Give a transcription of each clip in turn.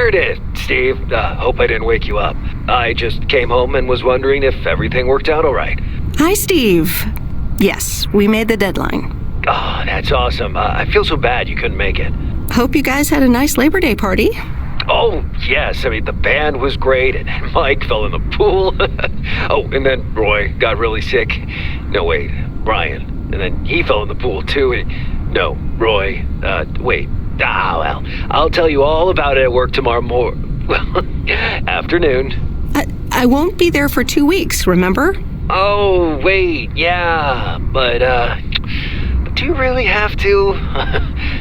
Meredith, Steve, hope I didn't wake you up. I just came home and was wondering if everything worked out all right. Hi, Steve. Yes, we made the deadline. Oh, that's awesome. I feel so bad you couldn't make it. Hope you guys had a nice Labor Day party. Oh, yes. I mean, the band was great, and Mike fell in the pool. Oh, and then Roy got really sick. No, wait, Brian. And then he fell in the pool, too. No, Roy. Wait. Well, I'll tell you all about it at work tomorrow afternoon. I won't be there for 2 weeks, remember? Oh, wait, yeah, but do you really have to?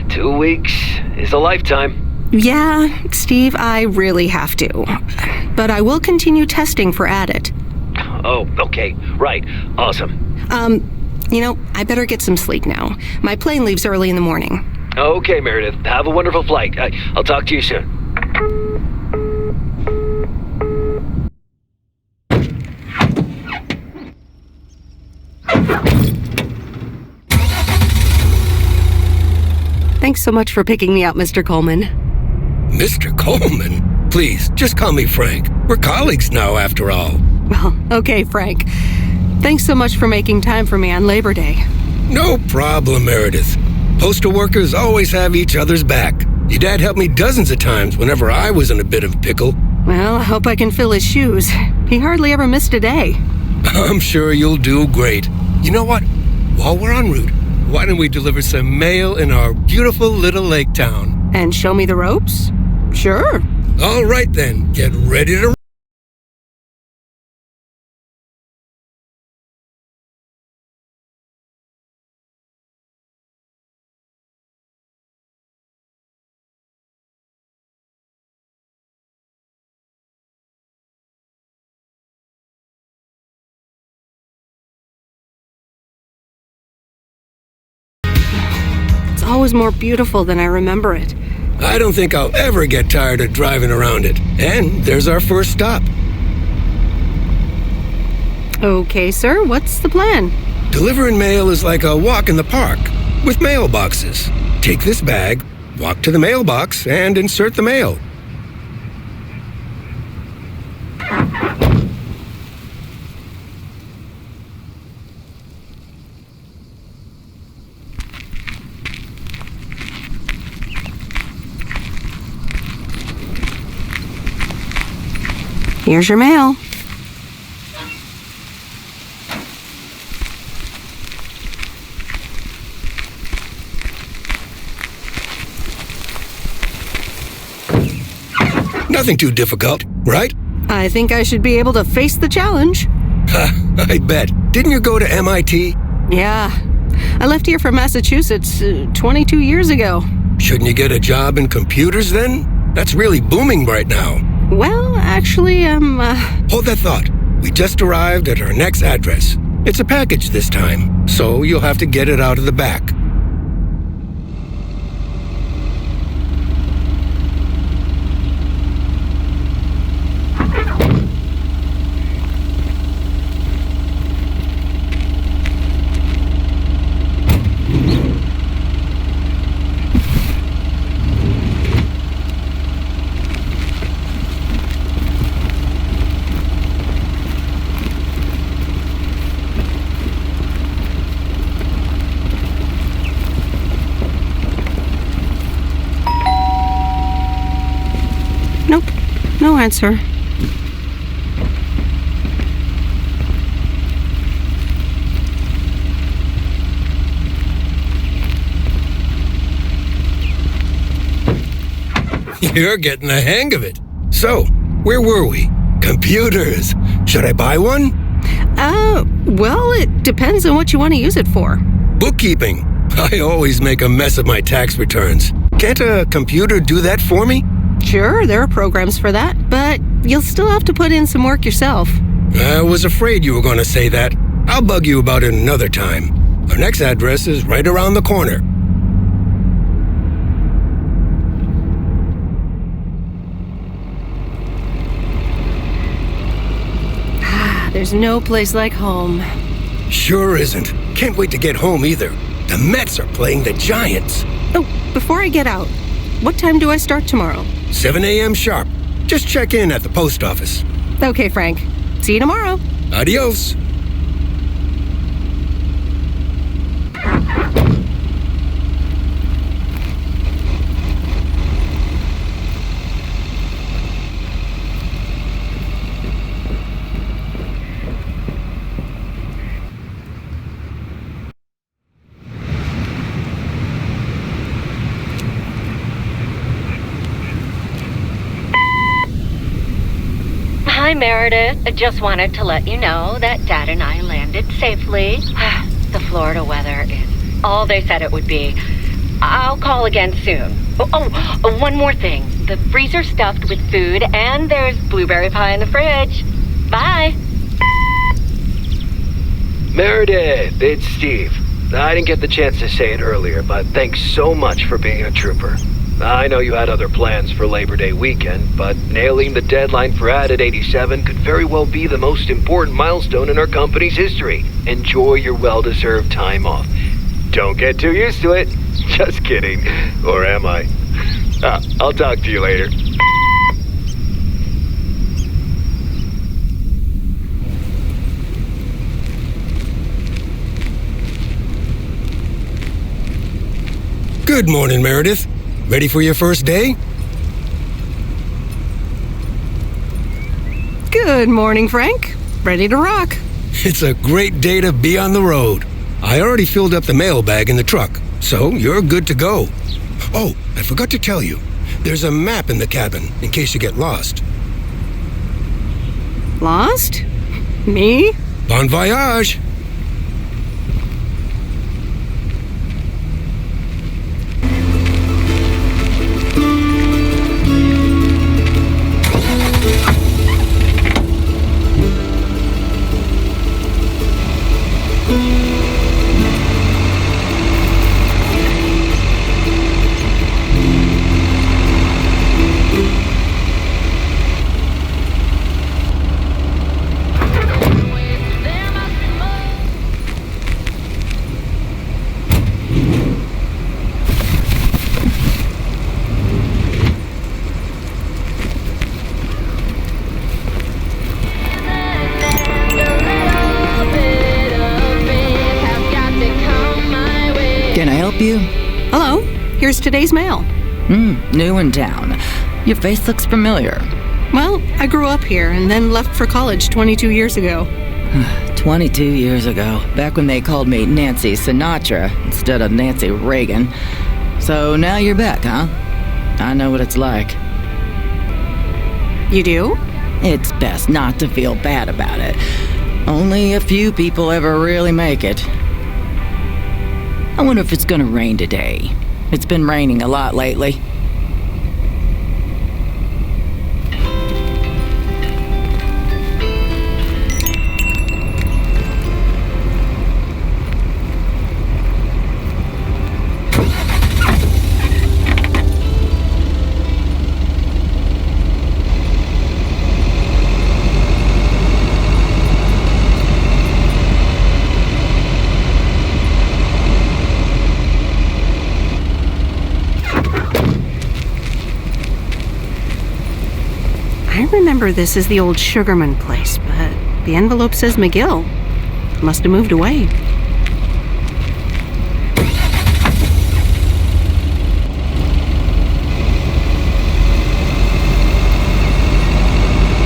2 weeks is a lifetime. Yeah, Steve, I really have to. But I will continue testing for Addit. Oh, okay, right, awesome. I better get some sleep now. My plane leaves early in the morning. Okay, Meredith, have a wonderful flight. I'll talk to you soon. Thanks so much for picking me up, Mr. Coleman. Mr. Coleman? Please, just call me Frank. We're colleagues now, after all. Well, okay, Frank. Thanks so much for making time for me on Labor Day. No problem, Meredith. Postal workers always have each other's back. Your dad helped me dozens of times whenever I was in a bit of a pickle. Well, I hope I can fill his shoes. He hardly ever missed a day. I'm sure you'll do great. You know what? While we're en route, why don't we deliver some mail in our beautiful little lake town? And show me the ropes? Sure. All right then, get ready to... It's always more beautiful than I remember it. I don't think I'll ever get tired of driving around it. And there's our first stop. Okay, sir, what's the plan? Delivering mail is like a walk in the park with mailboxes. Take this bag, walk to the mailbox, and insert the mail. Here's your mail. Nothing too difficult, right? I think I should be able to face the challenge. I bet. Didn't you go to MIT? Yeah. I left here from Massachusetts 22 years ago. Shouldn't you get a job in computers then? That's really booming right now. Well, actually, Hold that thought. We just arrived at our next address. It's a package this time, so you'll have to get it out of the back. nope, no answer. You're getting the hang of it. So, where were we? Computers. Should I buy one? Well, it depends on what you want to use it for. Bookkeeping. I always make a mess of my tax returns. Can't a computer do that for me? Sure, there are programs for that, but you'll still have to put in some work yourself. I was afraid you were going to say that. I'll bug you about it another time. Our next address is right around the corner. There's no place like home. Sure isn't. Can't wait to get home either. The Mets are playing the Giants. Oh, before I get out, what time do I start tomorrow? 7 a.m. sharp. Just check in at the post office. Okay, Frank. See you tomorrow. Adios. Hi, Meredith. I just wanted to let you know that Dad and I landed safely. The Florida weather is all they said it would be. I'll call again soon. One more thing. The freezer's stuffed with food, and there's blueberry pie in the fridge. Bye. Meredith, it's Steve. I didn't get the chance to say it earlier, but thanks so much for being a trooper. I know you had other plans for Labor Day weekend, but nailing the deadline for Added 87 could very well be the most important milestone in our company's history. Enjoy your well-deserved time off. Don't get too used to it. Just kidding. Or am I? I'll talk to you later. Good morning, Meredith. Ready for your first day? Good morning, Frank. Ready to rock. It's a great day to be on the road. I already filled up the mailbag in the truck, so you're good to go. Oh, I forgot to tell you. There's a map in the cabin in case you get lost. Lost? Me? Bon voyage! Can I help you? Hello. Here's today's mail. New in town. Your face looks familiar. Well, I grew up here and then left for college 22 years ago. 22 years ago, back when they called me Nancy Sinatra instead of Nancy Reagan. So now you're back, huh? I know what it's like. You do? It's best not to feel bad about it. Only a few people ever really make it. I wonder if it's gonna rain today. It's been raining a lot lately. I remember this as the old Sugarman place, but the envelope says McGill. Must have moved away.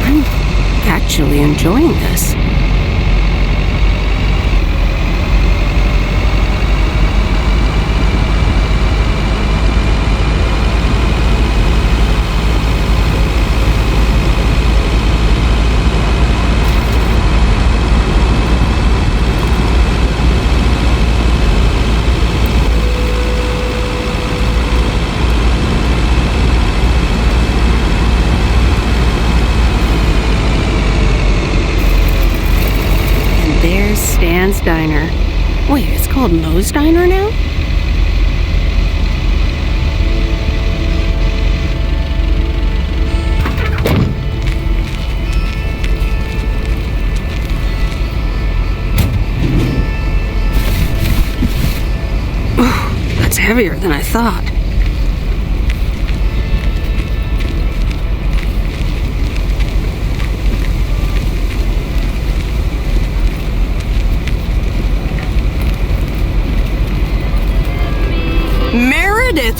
I'm actually enjoying this. There's Stan's Diner. Wait, it's called Moe's Diner now? Ooh, that's heavier than I thought.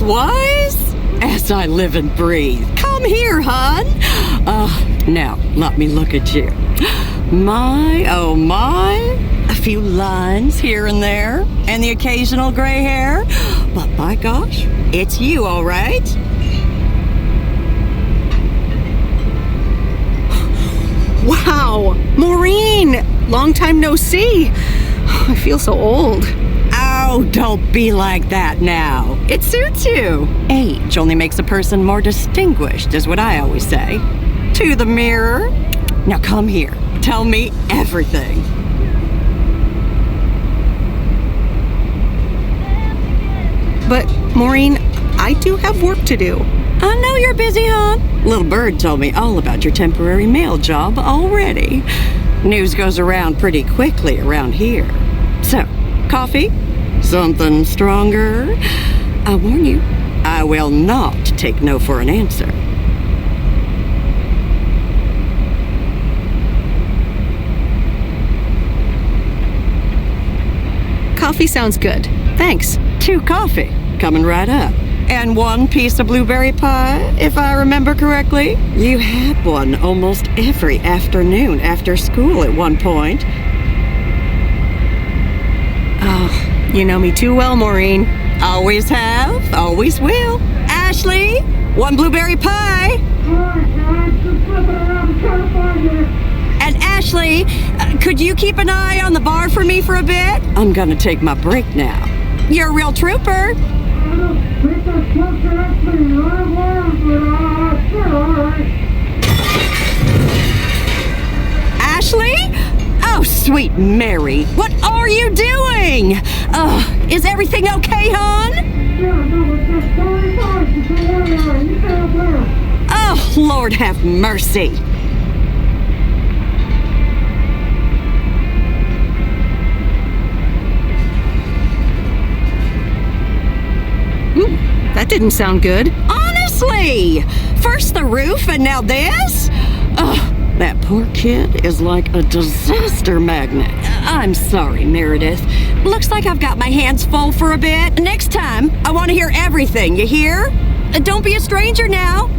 Weiss? As I live and breathe. Come here, hon. Now, let me look at you. My, oh my. A few lines here and there, and the occasional gray hair. But by gosh, it's you, all right? Wow! Maureen! Long time no see. I feel so old. Oh, don't be like that now. It suits you. Age only makes a person more distinguished, is what I always say. To the mirror. Now come here. Tell me everything. But, Maureen, I do have work to do. I know you're busy, hon. Little Bird told me all about your temporary mail job already. News goes around pretty quickly around here. So, coffee? Something stronger? I warn you, I will not take no for an answer. Coffee sounds good. Thanks. 2 coffee, coming right up. And 1 piece of blueberry pie, if I remember correctly. You had one almost every afternoon after school at one point. Oh, you know me too well, Maureen. Always have, always will. Ashley, 1 blueberry pie. And Ashley, could you keep an eye on the bar for me for a bit? I'm gonna take my break now. You're a real trooper. Ashley? Oh, sweet Mary, what are you doing? Is everything okay, hon? Oh, Lord have mercy. That didn't sound good. Honestly! First the roof and now this? That poor kid is like a disaster magnet. I'm sorry, Meredith. Looks like I've got my hands full for a bit. Next time, I want to hear everything, you hear? Don't be a stranger now.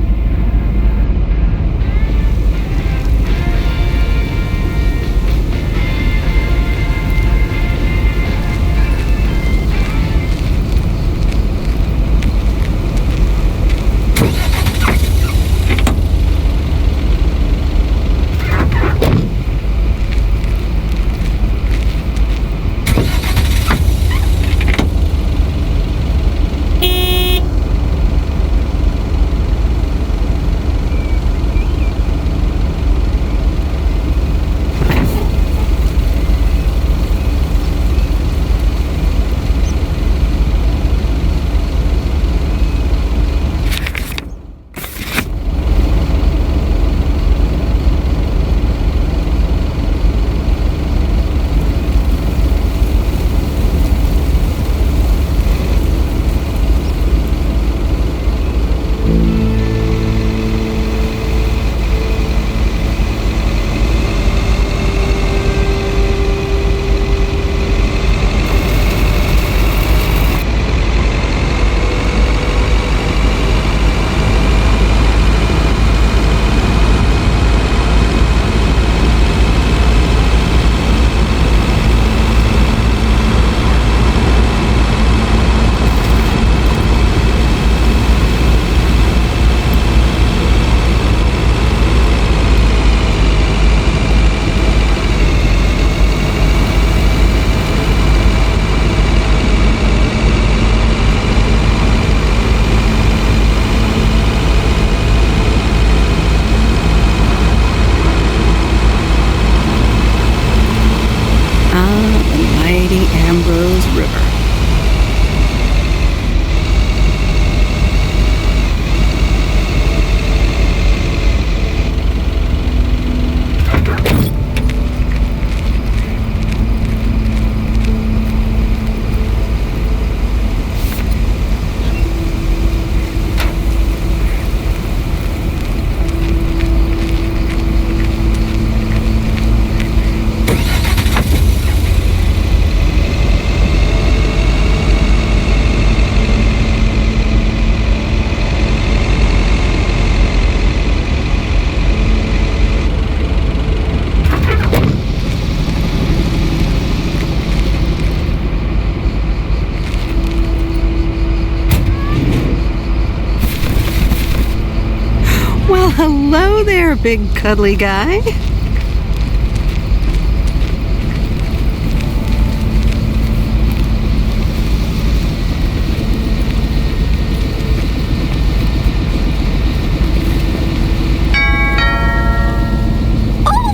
Hello there, big cuddly guy.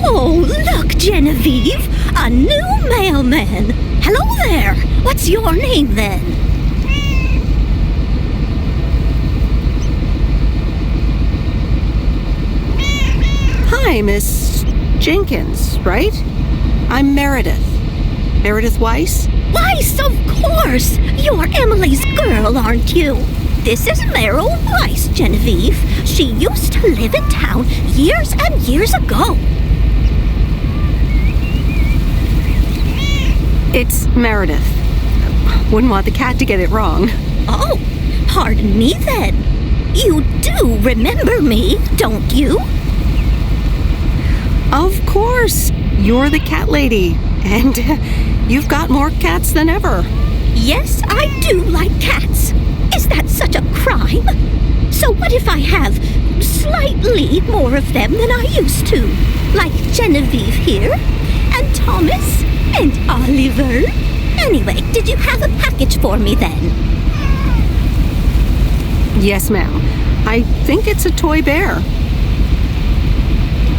Oh, look, Genevieve, a new mailman. Hello there. What's your name then? Hi, Miss Jenkins, right? I'm Meredith. Meredith Weiss? Weiss, of course. You're Emily's girl, aren't you? This is Meryl Weiss, Genevieve. She used to live in town years and years ago. It's Meredith. Wouldn't want the cat to get it wrong. Oh, pardon me then. You do remember me, don't you? Of course. You're the cat lady. And you've got more cats than ever. Yes, I do like cats. Is that such a crime? So what if I have slightly more of them than I used to? Like Genevieve here, and Thomas, and Oliver. Anyway, did you have a package for me then? Yes, ma'am. I think it's a toy bear.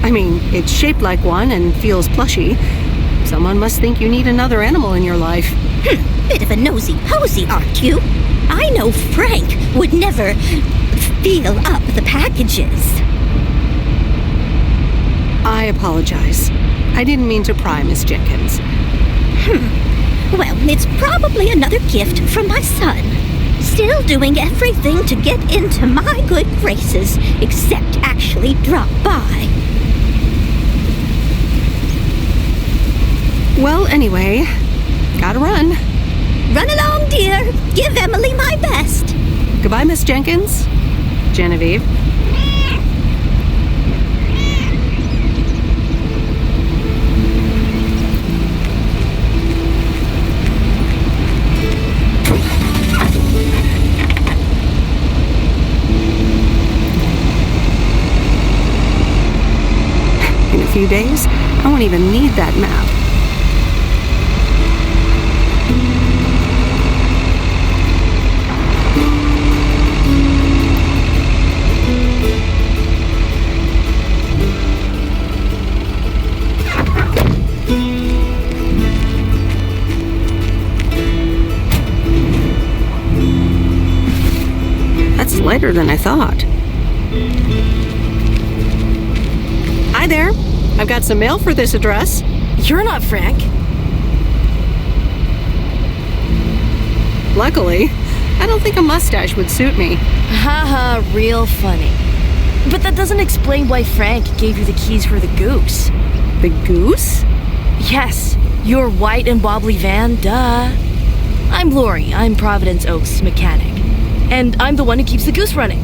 I mean, it's shaped like one and feels plushy. Someone must think you need another animal in your life. Bit of a nosy-posy, aren't you? I know Frank would never feel up the packages. I apologize. I didn't mean to pry, Miss Jenkins. Well, it's probably another gift from my son. Still doing everything to get into my good graces, except actually drop by. Well, anyway, gotta run. Run along, dear. Give Emily my best. Goodbye, Miss Jenkins. Genevieve. In a few days, I won't even need that map. That's lighter than I thought. Hi there. I've got some mail for this address. You're not Frank. Luckily, I don't think a mustache would suit me. Haha, real funny. But that doesn't explain why Frank gave you the keys for the goose. The goose? Yes, your white and wobbly van, duh. I'm Lori, I'm Providence Oaks' mechanic. And I'm the one who keeps the goose running.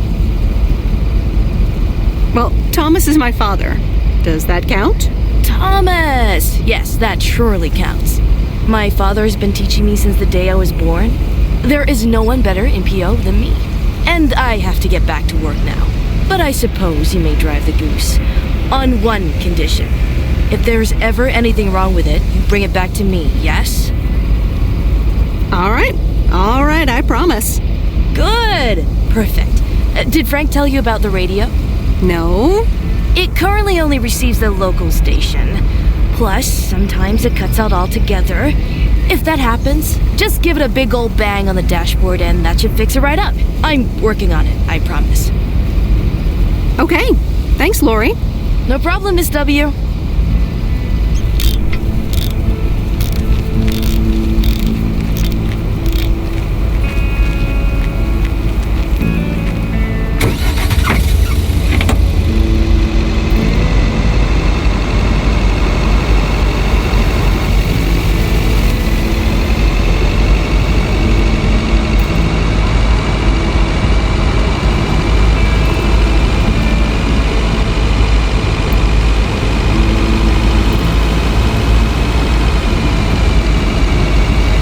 Well, Thomas is my father. Does that count? Thomas! Yes, that surely counts. My father's been teaching me since the day I was born. There is no one better in PO than me. And I have to get back to work now. But I suppose you may drive the goose. On one condition. If there's ever anything wrong with it, you bring it back to me, yes? All right, I promise. Good! Perfect. Did Frank tell you about the radio? No? It currently only receives the local station. Plus, sometimes it cuts out altogether. If that happens, just give it a big old bang on the dashboard and that should fix it right up. I'm working on it, I promise. Okay. Thanks, Lori. No problem, Miss W.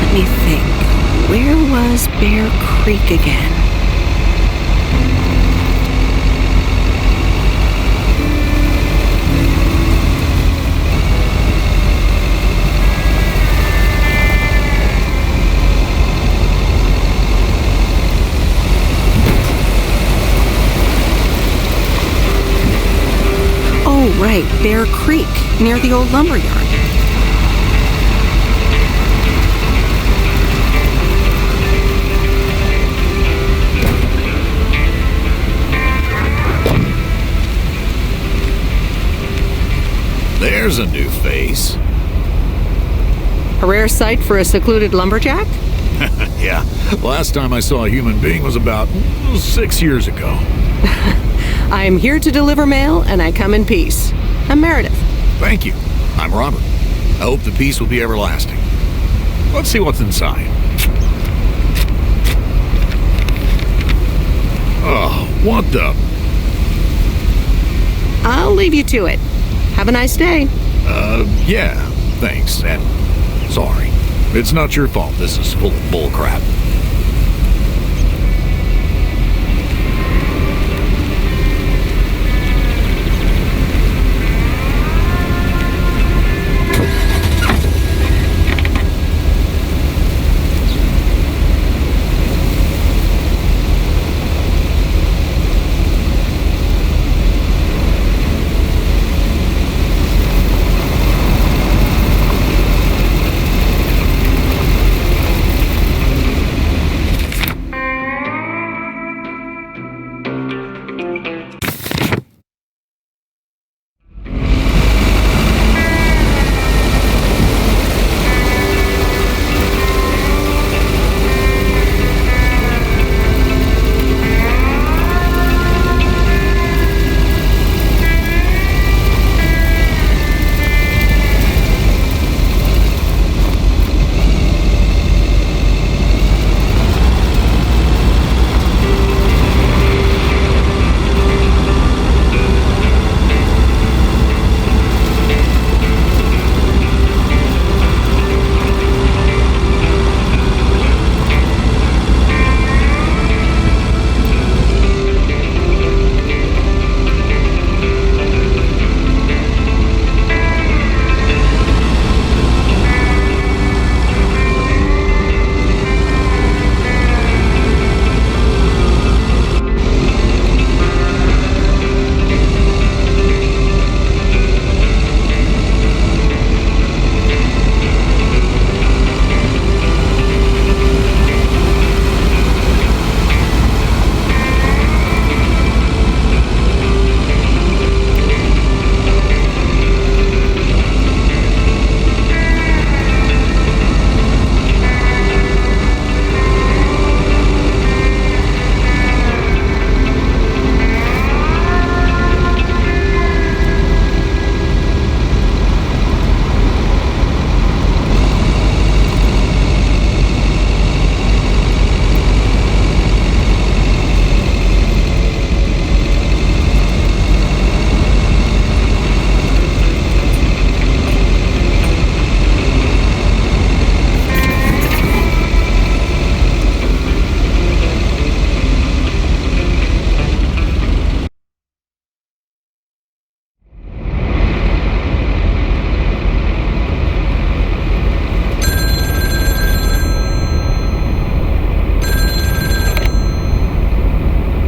Let me think. Where was Bear Creek again? near the old lumber yard. There's a new face. A rare sight for a secluded lumberjack? Yeah, last time I saw a human being was about 6 years ago. I am here to deliver mail, and I come in peace. I'm Meredith. Thank you. I'm Robert. I hope the peace will be everlasting. Let's see what's inside. Oh, what the... I'll leave you to it. Have a nice day. Yeah, thanks, and sorry. It's not your fault this is full of bull crap.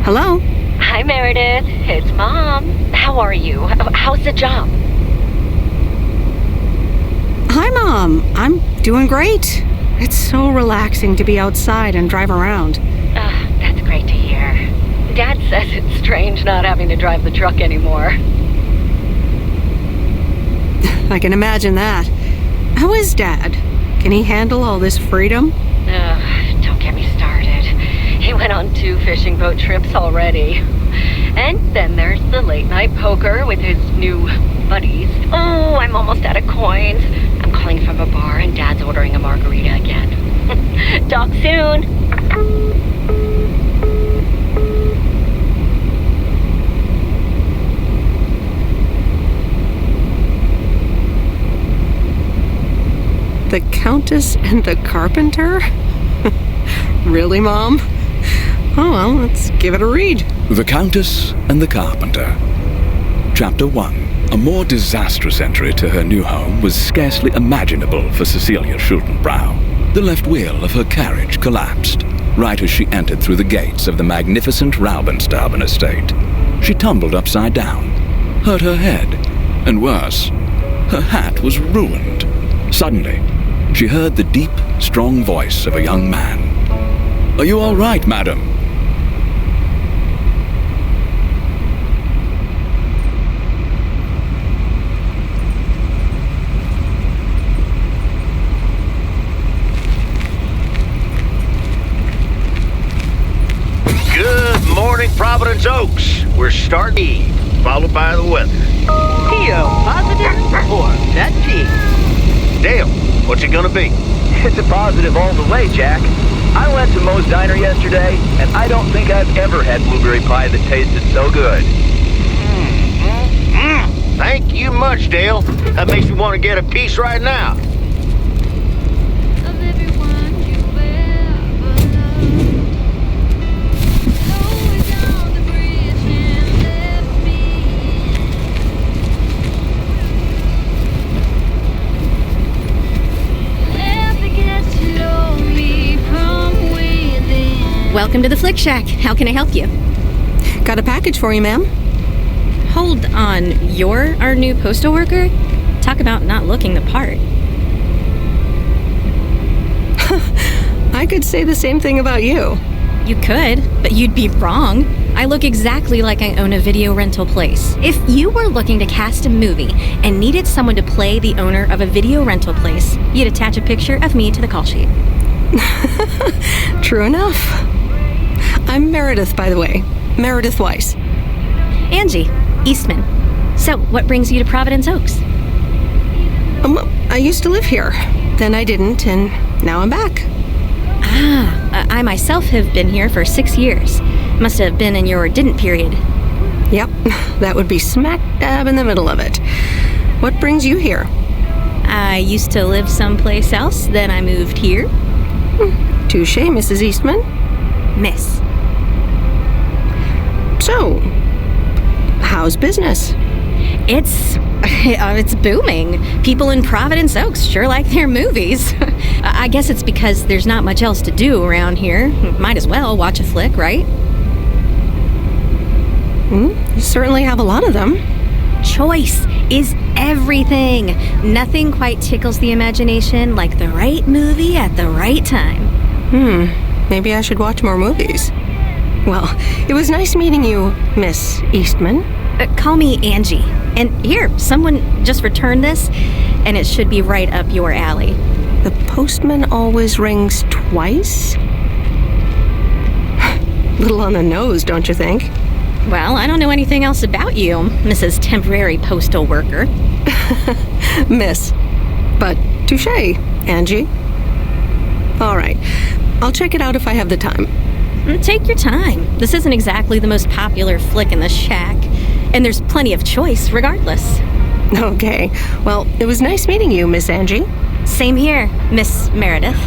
Hello? Hi, Meredith. It's Mom. How are you? How's the job? Hi, Mom. I'm doing great. It's so relaxing to be outside and drive around. That's great to hear. Dad says it's strange not having to drive the truck anymore. I can imagine that. How is Dad? Can he handle all this freedom? Don't get me started. He went on 2 fishing boat trips already. And then there's the late night poker with his new buddies. Oh, I'm almost out of coins. I'm calling from a bar and Dad's ordering a margarita again. Talk soon. The Countess and the Carpenter? Really, Mom? Oh, well, let's give it a read. The Countess and the Carpenter. Chapter 1. A more disastrous entry to her new home was scarcely imaginable for Cecilia Schultenbrow. The left wheel of her carriage collapsed right as she entered through the gates of the magnificent Raubenstaben estate. She tumbled upside down, hurt her head, and worse, Her hat was ruined. Suddenly, she heard the deep, strong voice of a young man. "Are you all right, madam?" Good morning, Providence Oaks. We're starting, followed by the weather. P.O. positive or pet peeve? Dale, what's it gonna be? It's a positive all the way, Jack. I went to Moe's Diner yesterday, and I don't think I've ever had blueberry pie that tasted so good. Thank you much, Dale. That makes me want to get a piece right now. Welcome to the Flick Shack. How can I help you? Got a package for you, ma'am. Hold on. You're our new postal worker? Talk about not looking the part. I could say the same thing about you. You could, but you'd be wrong. I look exactly like I own a video rental place. If you were looking to cast a movie and needed someone to play the owner of a video rental place, you'd attach a picture of me to the call sheet. True enough. I'm Meredith, by the way. Meredith Weiss. Angie, Eastman. So, what brings you to Providence Oaks? I used to live here. Then I didn't, and now I'm back. I myself have been here for 6 years. Must have been in your didn't period. Yep, that would be smack dab in the middle of it. What brings you here? I used to live someplace else, then I moved here. Touche, Mrs. Eastman. Miss. So, how's business? It's booming. People in Providence Oaks sure like their movies. I guess it's because there's not much else to do around here. Might as well watch a flick, right? You certainly have a lot of them. Choice is everything. Nothing quite tickles the imagination like the right movie at the right time. Maybe I should watch more movies. Well, it was nice meeting you, Miss Eastman. Call me Angie. And here, someone just returned this, and it should be right up your alley. The postman always rings twice? Little on the nose, don't you think? Well, I don't know anything else about you, Mrs. Temporary Postal Worker. Miss. But touche, Angie. All right. I'll check it out if I have the time. Take your time. This isn't exactly the most popular flick in the shack, and there's plenty of choice regardless. Okay. Well, it was nice meeting you, Miss Angie. Same here, Miss Meredith.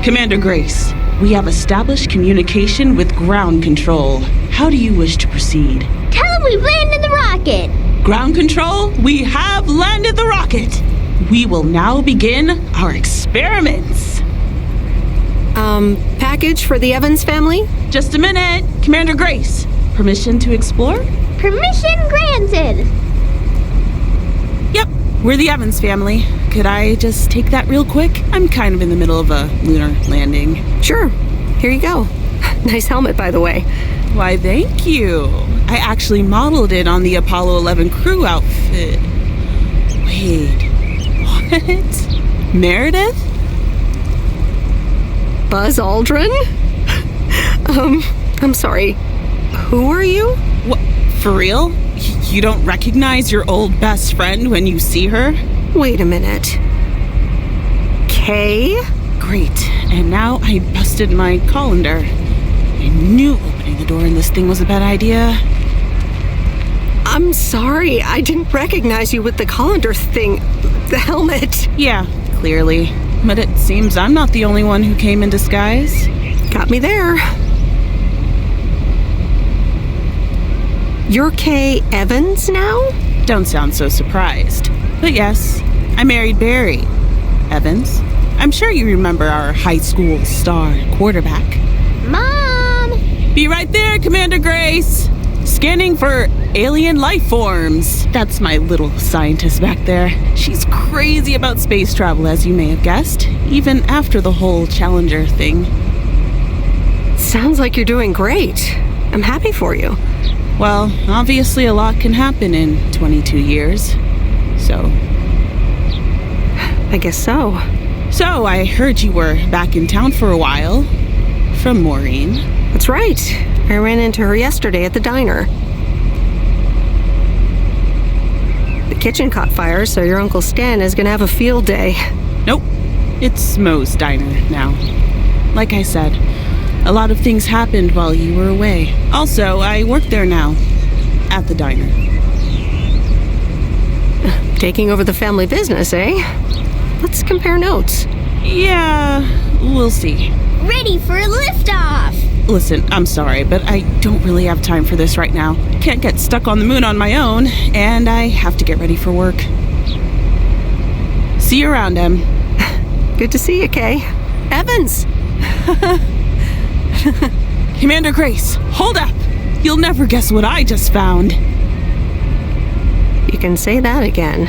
Commander Grace, we have established communication with ground control. How do you wish to proceed? Tell them we've landed the rocket. Ground control, we have landed the rocket. We will now begin our experiments. Package for the Evans family? Just a minute. Commander Grace, permission to explore? Permission granted. Yep, we're the Evans family. Could I just take that real quick? I'm kind of in the middle of a lunar landing. Sure. Here you go. Nice helmet, by the way. Why, thank you. I actually modeled it on the Apollo 11 crew outfit. Wait, what? Meredith? Buzz Aldrin? I'm sorry. Who are you? What, for real? You don't recognize your old best friend when you see her? Wait a minute. Kay? Great. And now I busted my colander. I knew opening the door in this thing was a bad idea. I'm sorry. I didn't recognize you with the colander thing. The helmet. Yeah, clearly. But it seems I'm not the only one who came in disguise. Got me there. You're Kay Evans now? Don't sound so surprised. But yes, I married Barry Evans. I'm sure you remember our high school star quarterback. Mom! Be right there, Commander Grace! Scanning for alien life forms. That's my little scientist back there. She's crazy about space travel, as you may have guessed, even after the whole Challenger thing. Sounds like you're doing great. I'm happy for you. Well, obviously a lot can happen in 22 years. So... I guess so. So, I heard you were back in town for a while. From Maureen. That's right. I ran into her yesterday at the diner. The kitchen caught fire, so your Uncle Stan is gonna have a field day. Nope. It's Mo's diner now. Like I said, a lot of things happened while you were away. Also, I work there now. At the diner. Taking over the family business, eh? Let's compare notes. Yeah, we'll see. Ready for liftoff! Listen, I'm sorry, but I don't really have time for this right now. Can't get stuck on the moon on my own, and I have to get ready for work. See you around, Em. Good to see you, Kay. Evans! Commander Grace, hold up! You'll never guess what I just found. You can say that again.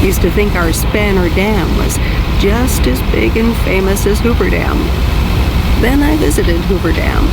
Used to think our Spanner Dam was just as big and famous as Hoover Dam. Then I visited Hoover Dam.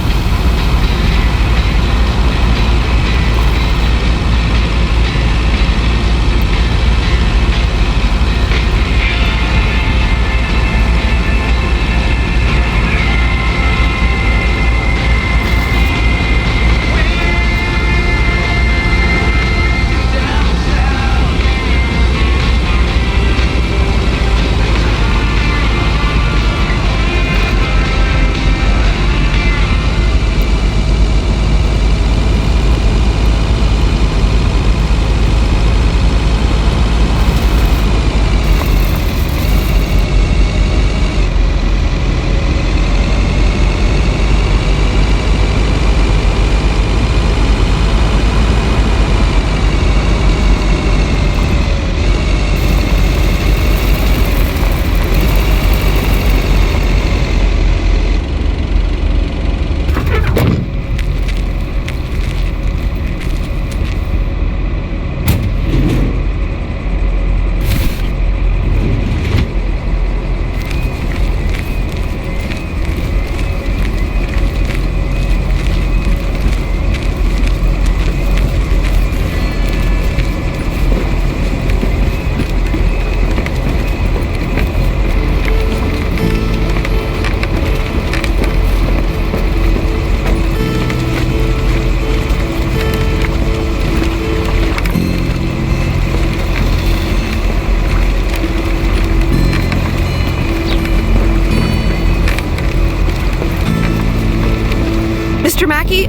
Mr. Mackey,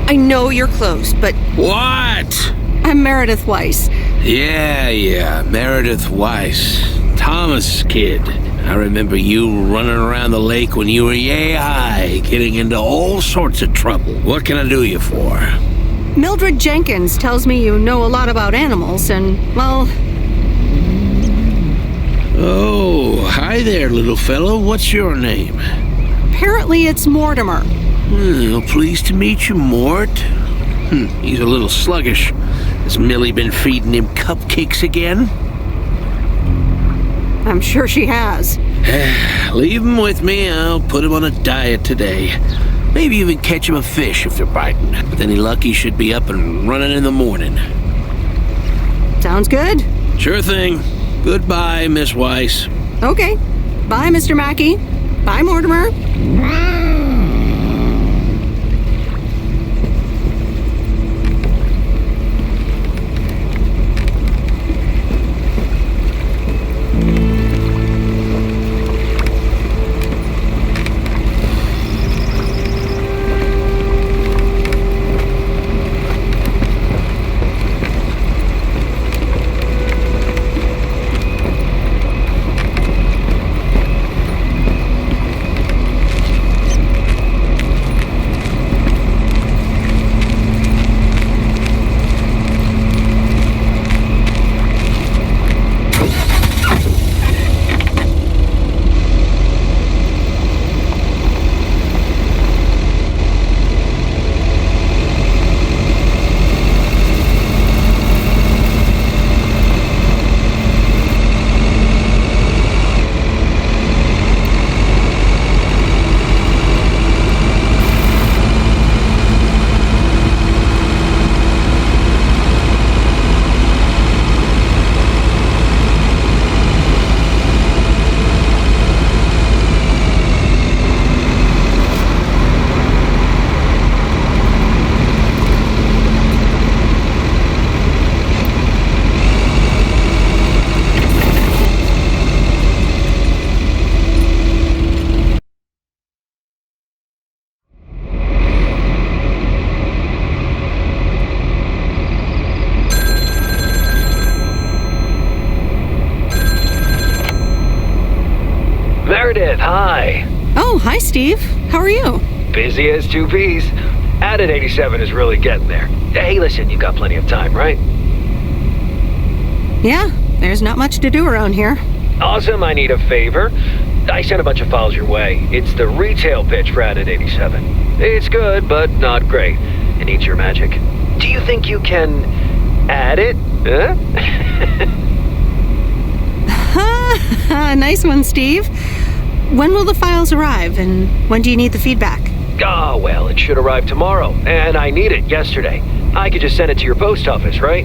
I know you're closed, but... What? I'm Meredith Weiss. Yeah, Meredith Weiss. Thomas' kid. I remember you running around the lake when you were yay high, getting into all sorts of trouble. What can I do you for? Mildred Jenkins tells me you know a lot about animals, and, well... Oh, hi there, little fellow. What's your name? Apparently it's Mortimer. Well, pleased to meet you, Mort. He's a little sluggish. Has Millie been feeding him cupcakes again? I'm sure she has. Leave him with me. I'll put him on a diet today. Maybe even catch him a fish if they're biting. With any luck, he should be up and running in the morning. Sounds good. Sure thing. Goodbye, Miss Weiss. Okay. Bye, Mr. Mackey. Bye, Mortimer. Meredith, hi. Oh, hi, Steve. How are you? Busy as two peas. Added 87 is really getting there. Hey, listen, you got plenty of time, right? Yeah, there's not much to do around here. Awesome, I need a favor. I sent a bunch of files your way. It's the retail pitch for Added 87. It's good, but not great. It needs your magic. Do you think you can add it? Huh? Nice one, Steve. When will the files arrive, and when do you need the feedback? Oh, well, it should arrive tomorrow, and I need it yesterday. I could just send it to your post office, right?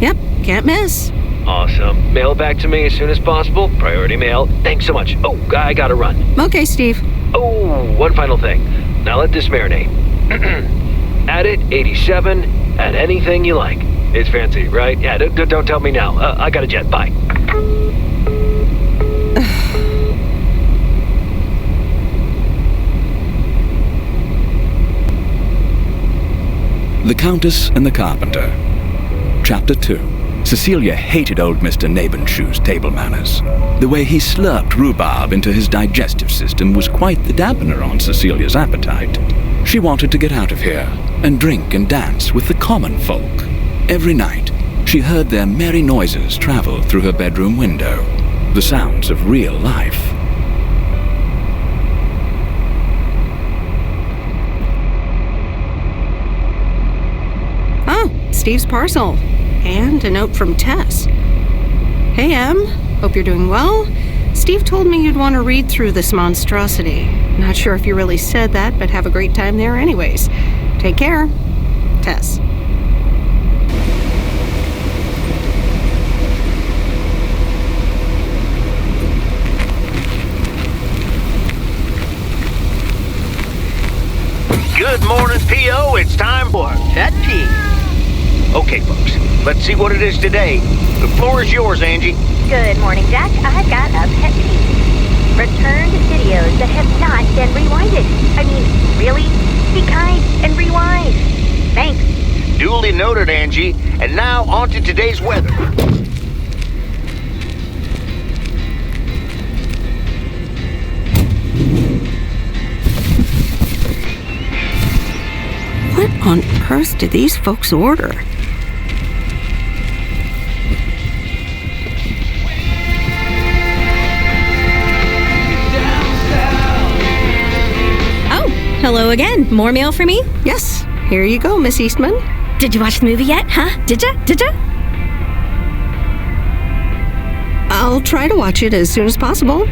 Yep, can't miss. Awesome. Mail it back to me as soon as possible. Priority mail. Thanks so much. Oh, I gotta run. Okay, Steve. Oh, one final thing. Now let this marinate. Add it, 87, add anything you like. It's fancy, right? Yeah, don't tell me now. I got a jet. Bye. The Countess and the Carpenter. Chapter 2. Cecilia hated old Mr. Nabenshoe's table manners. The way he slurped rhubarb into his digestive system was quite the dampener on Cecilia's appetite. She wanted to get out of here and drink and dance with the common folk. Every night, she heard their merry noises travel through her bedroom window, the sounds of real life. Oh, Steve's parcel. And a note from Tess. Hey, Em. Hope you're doing well. Steve told me you'd want to read through this monstrosity. Not sure if you really said that, but have a great time there anyways. Take care. Tess. Good morning, P.O. It's time for Pet Peeve. Okay, folks, let's see what it is today. The floor is yours, Angie. Good morning, Jack. I've got a pet peeve. Returned videos that have not been rewinded. I mean, really? Be kind and rewind. Thanks. Duly noted, Angie. And now on to today's weather. What on earth did these folks order? Hello again. More mail for me? Yes. Here you go, Miss Eastman. Did you watch the movie yet, huh? Did ya? I'll try to watch it as soon as possible.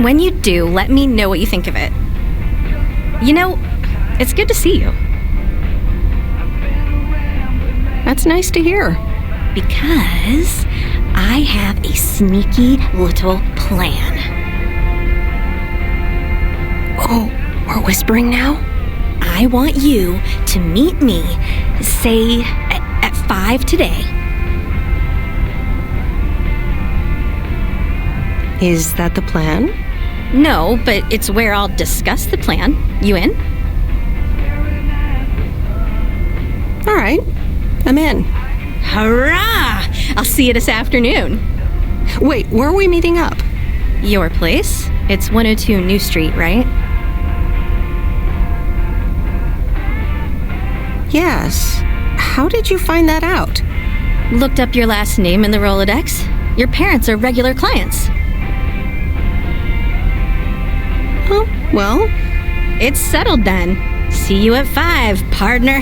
When you do, let me know what you think of it. You know, it's good to see you. That's nice to hear. Because I have a sneaky little plan. Oh. We're whispering now? I want you to meet me, say, at 5 today. Is that the plan? No, but it's where I'll discuss the plan. You in? All right. I'm in. Hurrah! I'll see you this afternoon. Wait, where are we meeting up? Your place? It's 102 New Street, right? Yes. How did you find that out? Looked up your last name in the Rolodex. Your parents are regular clients. Oh, well. It's settled then. See you at 5, partner.